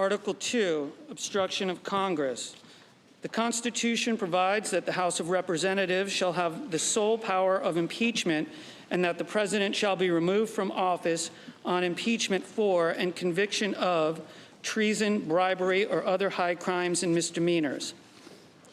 Article 2, Obstruction of Congress. The Constitution provides that the House of Representatives shall have the sole power of impeachment and that the President shall be removed from office on impeachment for and conviction of treason, bribery, or other high crimes and misdemeanors.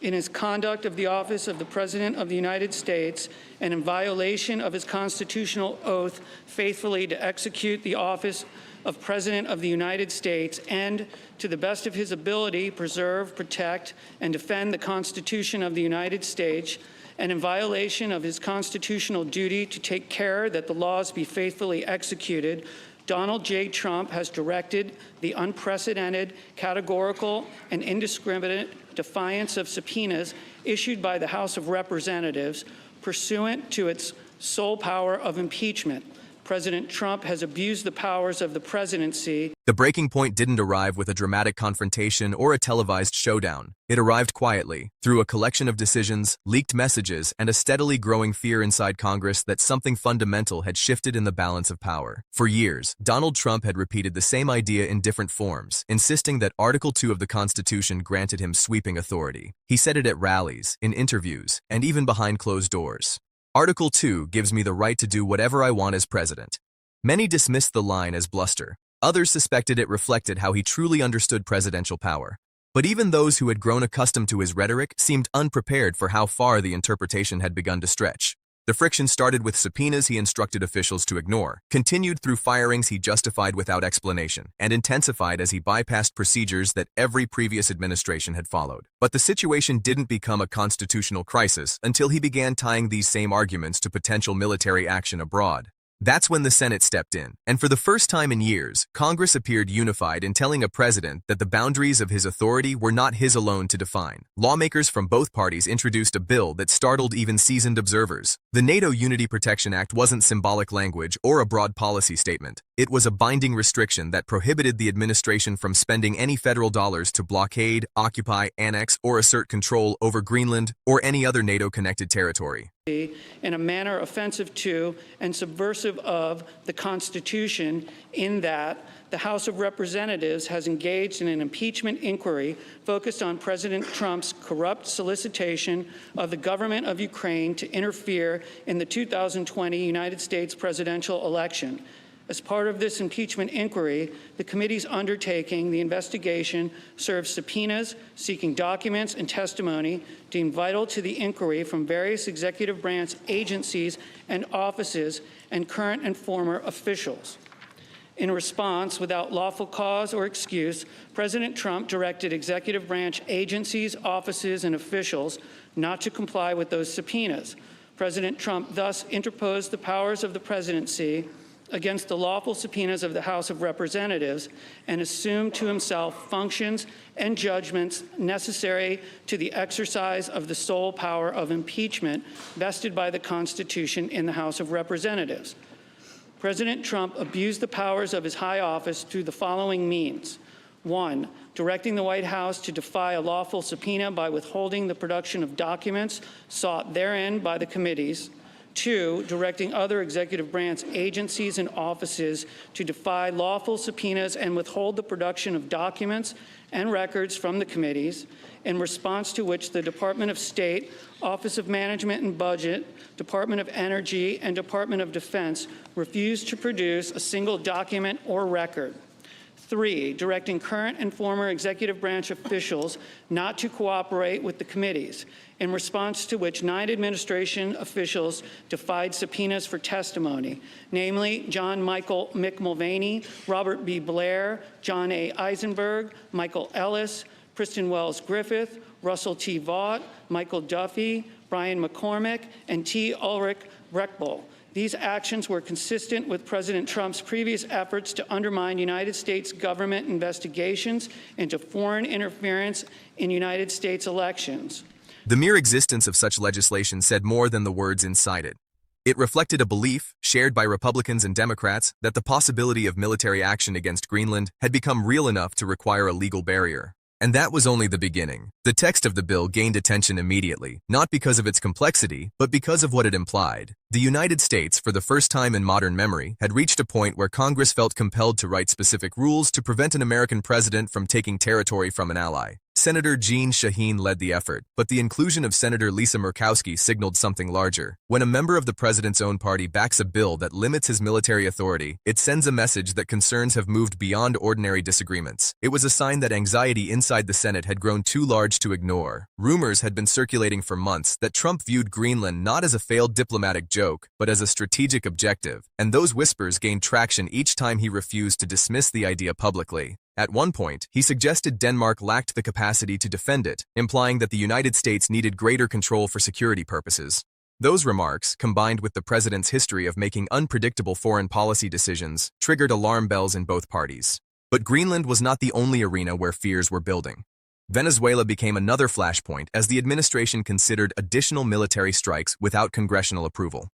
In his conduct of the office of the President of the United States and in violation of his constitutional oath faithfully to execute the office of President of the United States and, to the best of his ability, preserve, protect, and defend the Constitution of the United States, and in violation of his constitutional duty to take care that the laws be faithfully executed, Donald J. Trump has directed the unprecedented, categorical, and indiscriminate defiance of subpoenas issued by the House of Representatives pursuant to its sole power of impeachment. President Trump has abused the powers of the presidency. The breaking point didn't arrive with a dramatic confrontation or a televised showdown. It arrived quietly, through a collection of decisions, leaked messages, and a steadily growing fear inside Congress that something fundamental had shifted in the balance of power. For years, Donald Trump had repeated the same idea in different forms, insisting that Article 2 of the Constitution granted him sweeping authority. He said it at rallies, in interviews, and even behind closed doors. Article 2 gives me the right to do whatever I want as president. Many dismissed the line as bluster. Others suspected it reflected how he truly understood presidential power. But even those who had grown accustomed to his rhetoric seemed unprepared for how far the interpretation had begun to stretch. The friction started with subpoenas he instructed officials to ignore, continued through firings he justified without explanation, and intensified as he bypassed procedures that every previous administration had followed. But the situation didn't become a constitutional crisis until he began tying these same arguments to potential military action abroad. That's when the Senate stepped in, and for the first time in years, Congress appeared unified in telling a president that the boundaries of his authority were not his alone to define. Lawmakers from both parties introduced a bill that startled even seasoned observers. The NATO Unity Protection Act wasn't symbolic language or a broad policy statement. It was a binding restriction that prohibited the administration from spending any federal dollars to blockade, occupy, annex, or assert control over Greenland or any other NATO-connected territory. In a manner offensive to and subversive of the Constitution, in that the House of Representatives has engaged in an impeachment inquiry focused on President Trump's corrupt solicitation of the government of Ukraine to interfere in the 2020 United States presidential election. As part of this impeachment inquiry, the committee's undertaking the investigation serves subpoenas seeking documents and testimony deemed vital to the inquiry from various executive branch agencies and offices and current and former officials. In response, without lawful cause or excuse, President Trump directed executive branch agencies, offices, and officials not to comply with those subpoenas. President Trump thus interposed the powers of the presidency against the lawful subpoenas of the House of Representatives and assumed to himself functions and judgments necessary to the exercise of the sole power of impeachment vested by the Constitution in the House of Representatives. President Trump abused the powers of his high office through the following means. 1, directing the White House to defy a lawful subpoena by withholding the production of documents sought therein by the committees. 2, directing other executive branch agencies and offices to defy lawful subpoenas and withhold the production of documents and records from the committees, in response to which the Department of State, Office of Management and Budget, Department of Energy, and Department of Defense refused to produce a single document or record. 3, directing current and former executive branch officials not to cooperate with the committees, in response to which 9 administration officials defied subpoenas for testimony, namely John Michael Mick Mulvaney, Robert B. Blair, John A. Eisenberg, Michael Ellis, Kristen Wells Griffith, Russell T. Vaught, Michael Duffy, Brian McCormick, and T. Ulrich Breckbull. These actions were consistent with President Trump's previous efforts to undermine United States government investigations into foreign interference in United States elections. The mere existence of such legislation said more than the words inside it. It reflected a belief, shared by Republicans and Democrats, that the possibility of military action against Greenland had become real enough to require a legal barrier. And that was only the beginning. The text of the bill gained attention immediately, not because of its complexity, but because of what it implied. The United States, for the first time in modern memory, had reached a point where Congress felt compelled to write specific rules to prevent an American president from taking territory from an ally. Senator Jeanne Shaheen led the effort, but the inclusion of Senator Lisa Murkowski signaled something larger. When a member of the president's own party backs a bill that limits his military authority, it sends a message that concerns have moved beyond ordinary disagreements. It was a sign that anxiety inside the Senate had grown too large to ignore. Rumors had been circulating for months that Trump viewed Greenland not as a failed diplomatic joke, but as a strategic objective, and those whispers gained traction each time he refused to dismiss the idea publicly. At one point, he suggested Denmark lacked the capacity to defend it, implying that the United States needed greater control for security purposes. Those remarks, combined with the president's history of making unpredictable foreign policy decisions, triggered alarm bells in both parties. But Greenland was not the only arena where fears were building. Venezuela became another flashpoint as the administration considered additional military strikes without congressional approval.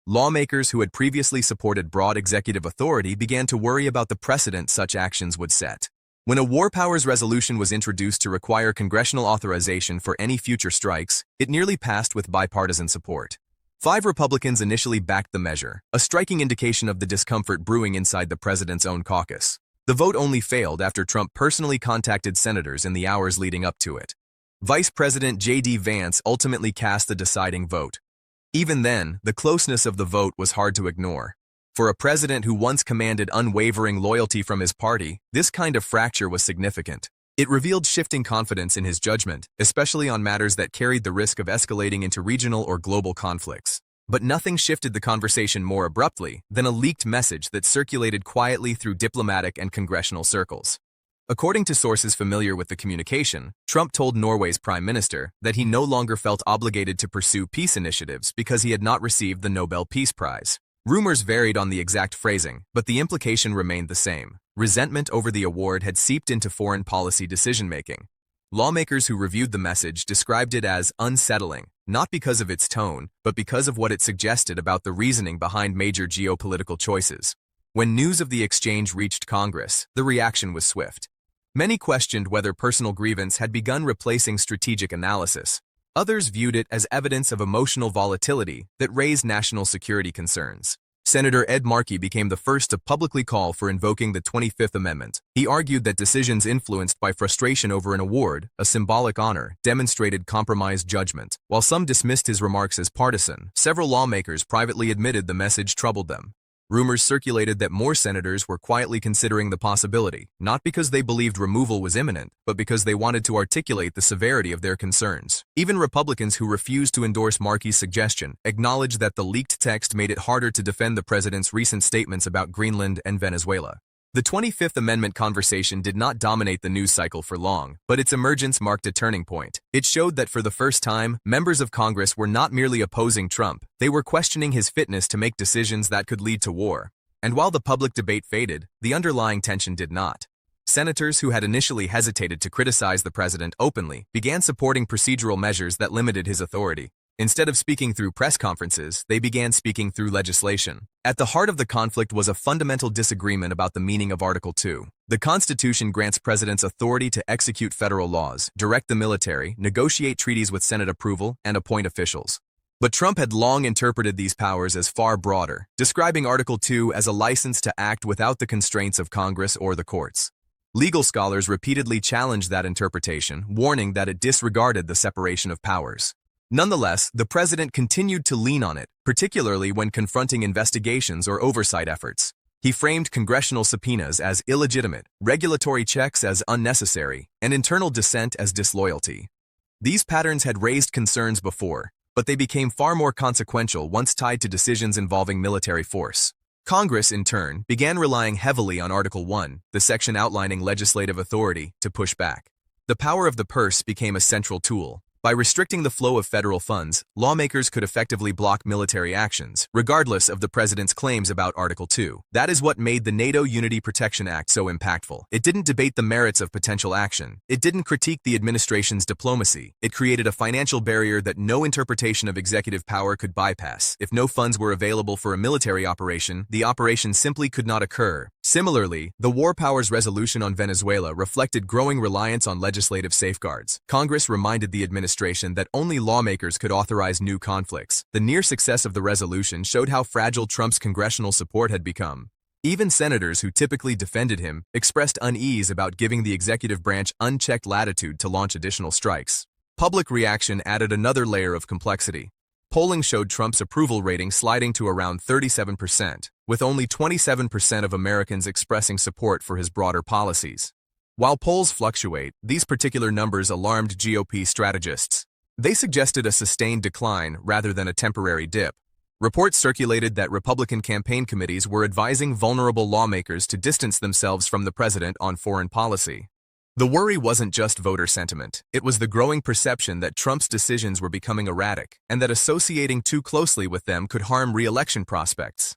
Lawmakers who had previously supported broad executive authority began to worry about the precedent such actions would set. When a war powers resolution was introduced to require congressional authorization for any future strikes, it nearly passed with bipartisan support. 5 Republicans initially backed the measure, a striking indication of the discomfort brewing inside the president's own caucus. The vote only failed after Trump personally contacted senators in the hours leading up to it. Vice President J.D. Vance ultimately cast the deciding vote. Even then, the closeness of the vote was hard to ignore. For a president who once commanded unwavering loyalty from his party, this kind of fracture was significant. It revealed shifting confidence in his judgment, especially on matters that carried the risk of escalating into regional or global conflicts. But nothing shifted the conversation more abruptly than a leaked message that circulated quietly through diplomatic and congressional circles. According to sources familiar with the communication, Trump told Norway's prime minister that he no longer felt obligated to pursue peace initiatives because he had not received the Nobel Peace Prize. Rumors varied on the exact phrasing, but the implication remained the same. Resentment over the award had seeped into foreign policy decision-making. Lawmakers who reviewed the message described it as unsettling, not because of its tone, but because of what it suggested about the reasoning behind major geopolitical choices. When news of the exchange reached Congress, the reaction was swift. Many questioned whether personal grievance had begun replacing strategic analysis. Others viewed it as evidence of emotional volatility that raised national security concerns. Senator Ed Markey became the first to publicly call for invoking the 25th Amendment. He argued that decisions influenced by frustration over an award, a symbolic honor, demonstrated compromised judgment. While some dismissed his remarks as partisan, several lawmakers privately admitted the message troubled them. Rumors circulated that more senators were quietly considering the possibility, not because they believed removal was imminent, but because they wanted to articulate the severity of their concerns. Even Republicans who refused to endorse Markey's suggestion acknowledged that the leaked text made it harder to defend the president's recent statements about Greenland and Venezuela. The 25th Amendment conversation did not dominate the news cycle for long, but its emergence marked a turning point. It showed that for the first time, members of Congress were not merely opposing Trump, they were questioning his fitness to make decisions that could lead to war. And while the public debate faded, the underlying tension did not. Senators who had initially hesitated to criticize the president openly began supporting procedural measures that limited his authority. Instead of speaking through press conferences, they began speaking through legislation. At the heart of the conflict was a fundamental disagreement about the meaning of Article 2. The Constitution grants presidents authority to execute federal laws, direct the military, negotiate treaties with Senate approval, and appoint officials. But Trump had long interpreted these powers as far broader, describing Article 2 as a license to act without the constraints of Congress or the courts. Legal scholars repeatedly challenged that interpretation, warning that it disregarded the separation of powers. Nonetheless, the president continued to lean on it, particularly when confronting investigations or oversight efforts. He framed congressional subpoenas as illegitimate, regulatory checks as unnecessary, and internal dissent as disloyalty. These patterns had raised concerns before, but they became far more consequential once tied to decisions involving military force. Congress, in turn, began relying heavily on Article 1, the section outlining legislative authority, to push back. The power of the purse became a central tool. By restricting the flow of federal funds, lawmakers could effectively block military actions, regardless of the president's claims about Article 2. That is what made the NATO Unity Protection Act so impactful. It didn't debate the merits of potential action. It didn't critique the administration's diplomacy. It created a financial barrier that no interpretation of executive power could bypass. If no funds were available for a military operation, the operation simply could not occur. Similarly, the War Powers Resolution on Venezuela reflected growing reliance on legislative safeguards. Congress reminded the administration that only lawmakers could authorize new conflicts. The near success of the resolution showed how fragile Trump's congressional support had become. Even senators who typically defended him expressed unease about giving the executive branch unchecked latitude to launch additional strikes. Public reaction added another layer of complexity. Polling showed Trump's approval rating sliding to around 37%, with only 27% of Americans expressing support for his broader policies. While polls fluctuate, these particular numbers alarmed GOP strategists. They suggested a sustained decline rather than a temporary dip. Reports circulated that Republican campaign committees were advising vulnerable lawmakers to distance themselves from the president on foreign policy. The worry wasn't just voter sentiment. It was the growing perception that Trump's decisions were becoming erratic, and that associating too closely with them could harm re-election prospects.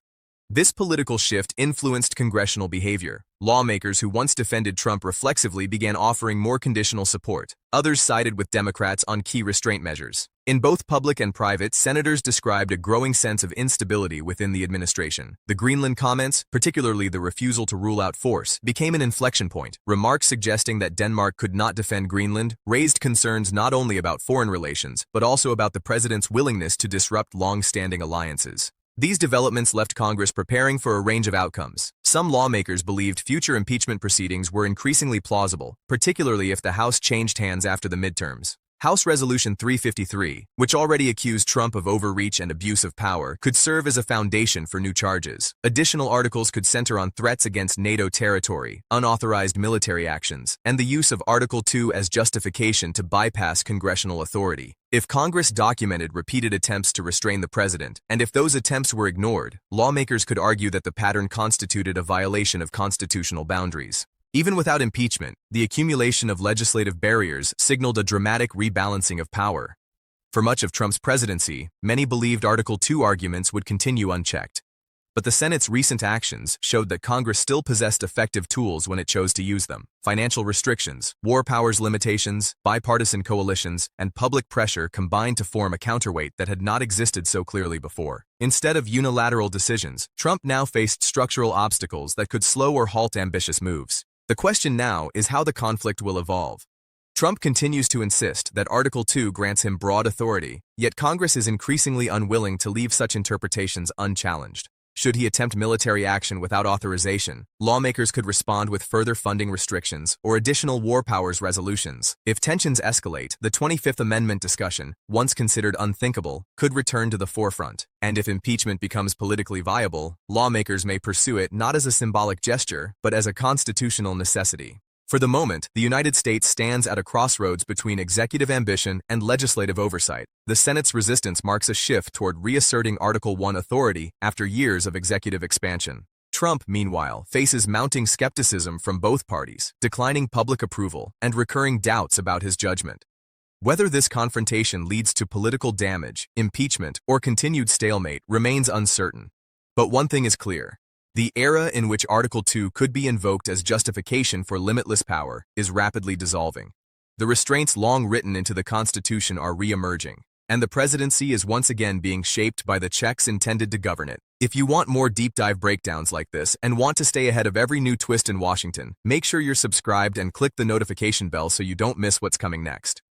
This political shift influenced congressional behavior. Lawmakers who once defended Trump reflexively began offering more conditional support. Others sided with Democrats on key restraint measures. In both public and private, senators described a growing sense of instability within the administration. The Greenland comments, particularly the refusal to rule out force, became an inflection point. Remarks suggesting that Denmark could not defend Greenland raised concerns not only about foreign relations, but also about the president's willingness to disrupt long-standing alliances. These developments left Congress preparing for a range of outcomes. Some lawmakers believed future impeachment proceedings were increasingly plausible, particularly if the House changed hands after the midterms. House Resolution 353, which already accused Trump of overreach and abuse of power, could serve as a foundation for new charges. Additional articles could center on threats against NATO territory, unauthorized military actions, and the use of Article 2 as justification to bypass congressional authority. If Congress documented repeated attempts to restrain the president, and if those attempts were ignored, lawmakers could argue that the pattern constituted a violation of constitutional boundaries. Even without impeachment, the accumulation of legislative barriers signaled a dramatic rebalancing of power. For much of Trump's presidency, many believed Article 2 arguments would continue unchecked. But the Senate's recent actions showed that Congress still possessed effective tools when it chose to use them. Financial restrictions, war powers limitations, bipartisan coalitions, and public pressure combined to form a counterweight that had not existed so clearly before. Instead of unilateral decisions, Trump now faced structural obstacles that could slow or halt ambitious moves. The question now is how the conflict will evolve. Trump continues to insist that Article 2 grants him broad authority, yet Congress is increasingly unwilling to leave such interpretations unchallenged. Should he attempt military action without authorization, lawmakers could respond with further funding restrictions or additional war powers resolutions. If tensions escalate, the 25th Amendment discussion, once considered unthinkable, could return to the forefront. And if impeachment becomes politically viable, lawmakers may pursue it not as a symbolic gesture, but as a constitutional necessity. For the moment, the United States stands at a crossroads between executive ambition and legislative oversight. The Senate's resistance marks a shift toward reasserting Article 1 authority after years of executive expansion. Trump, meanwhile, faces mounting skepticism from both parties, declining public approval, and recurring doubts about his judgment. Whether this confrontation leads to political damage, impeachment, or continued stalemate remains uncertain. But one thing is clear. The era in which Article 2 could be invoked as justification for limitless power is rapidly dissolving. The restraints long written into the Constitution are re-emerging, and the presidency is once again being shaped by the checks intended to govern it. If you want more deep-dive breakdowns like this and want to stay ahead of every new twist in Washington, make sure you're subscribed and click the notification bell so you don't miss what's coming next.